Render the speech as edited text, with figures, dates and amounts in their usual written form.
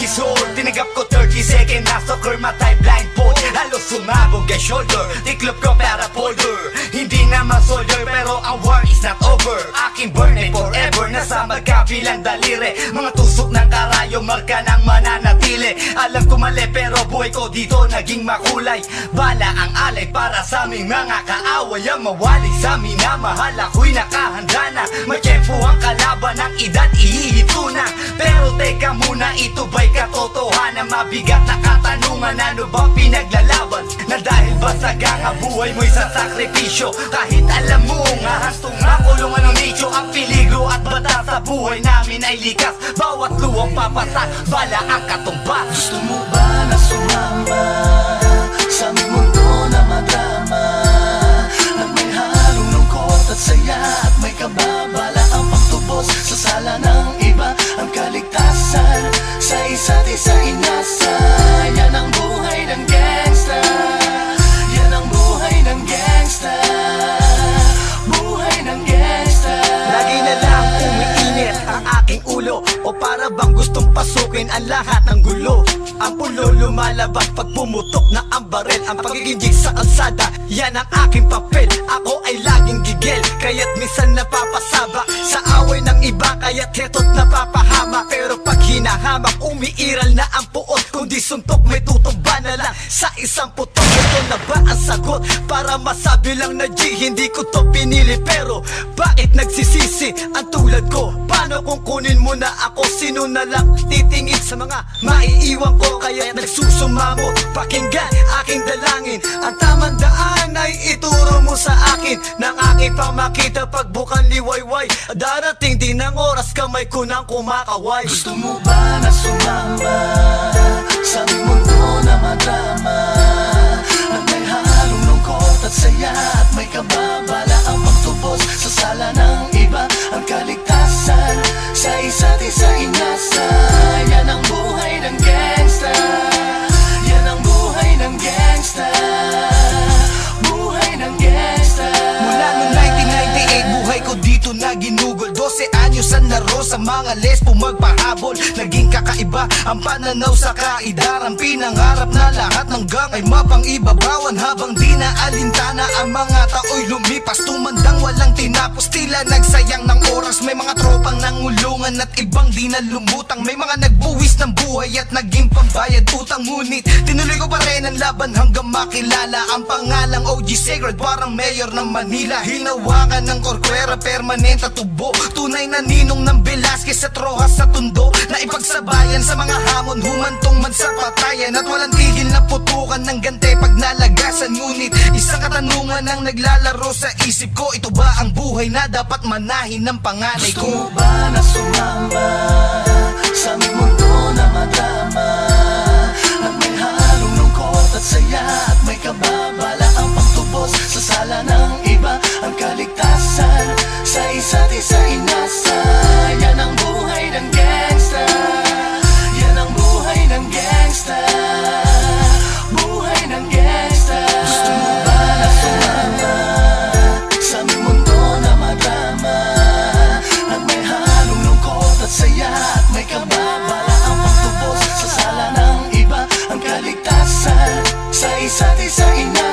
is whole. Tinagap ko 30 second na soccer, matay blindfold. Halos sumabog ang shoulder, tiklop ko para folder. Hindi naman soldier pero ang war is not over. Aking burn ay forever, nasa magkabilang daliri. Mga tusok ng karayo, marka ng mananatili. Alam ko mali pero buhay ko dito naging makulay. Bala ang alay para sa aming mga kaaway. Ang mawali sa minamahal, ako'y nakahanda na. May tiyempo ang kalaban ng edad, ihihito na. Pero teka muna, ito ba'y katotohanan? Mabigat na katanungan, ano ba pinaglalaban? Na dahil ba sagang ang buhay mo'y sa sakripisyo? Kahit alam mo nga hastong makulungan ng nicho. Ang peligro at batas sa buhay namin ay likas. Bawat luwang papasak, bala ang katumbas. Gusto mo ba na sumama sa aming mundo na madrama? At may halong lungkot at saya, at may kababala ang pagtubos sa sala ng iba. Ang kaligtasan sa isa't isa inasa. Yan ang buhay ng gangsta. Yan ang buhay ng gangsta. Buhay ng gangsta. Lagi na lang umiinit ang aking ulo, o para bang gustong pasukin ang lahat ng gulo. Ang pulo lumalabas pag pumutok na ang barel. Ang pagiging jig sa kalsada, yan ang aking papel. Ako ay laging gigil, kaya't minsan napapasaba sa away ng iba, kaya't heto't napapahama. Pero pag hinahamak, umiiral na ang puot. Kung di suntok, may tutumba na lang sa isang putok. Ito na ba ang sagot? Para masabi lang na G, hindi ko to pinili. Pero bakit nagsisisi ang tulad ko? Paano kung kunin mo na ako? Sino na lang titingin sa mga maiiwan ko? Kaya nagsusumamo, pakinggan aking dalangin. Ang tamang daan ay ituro mo sa akin, nang aking pamakita pagbukan liwayway. Darating din ang oras, kamay ko nang kumakaway. Gusto mo ba na sumama sa aming mundo na madrama? At may halong lungkot at saya, at may kababala ang pagtubos sa sala ng iba. Ang kaligtasan sa isa't isa inasa. Yan ang buhay ng gangsta. Yan ang buhay ng gangsta. Buhay ng gangsta. Mula noong 1998, buhay ko dito na ginugol. 12 anyos ang laro sa mga lesbo magpahabol. Naging kakaiba ang pananaw sa kaidaran. Pinangarap na lahat ng gang ay mapang-ibabawan. Habang di na alintana ang mga tao'y lumipas, tumandang walang tinapos, tila nagsayang ng oras. May mga tropang nangulungan at ibang di na lumutang. May mga nagbuwis ng buhay at naging pambayad utang. Ngunit tinuloy ko pa rin ang laban hanggang makilala ang pangalang OG Sacred, parang mayor ng Manila. Hinawakan ng korkwera, permanent at tubo. Tunay na ninong ng Velasquez at Rojas sa tundo, na ipagsabayan sa mga hamon, humantong man sa patayan. At walang tigil na putukan ng gante pag nalagasan. Ngunit isang katanungan ang naglalaro sa isip ko, ito ba ang buhay na dapat manahin ng panganay Gusto ko? mo ba na sumama sa aming mundo na madrama? At may halong lungkot at saya, at may kababala ang pagtubos sa sala ng iba. Ang kaligtasan sa isa't isa inasa. Yan ang buhay ng gangsta. Yan ang buhay ng gangsta. Buhay ng gangsta. Gusto mo ba na sumama sa aming mundo na madrama? At may halong lungkot at saya, at may kababala ang pagtubos sa sala ng iba. Ang kaligtasan sa isa't isa inasa.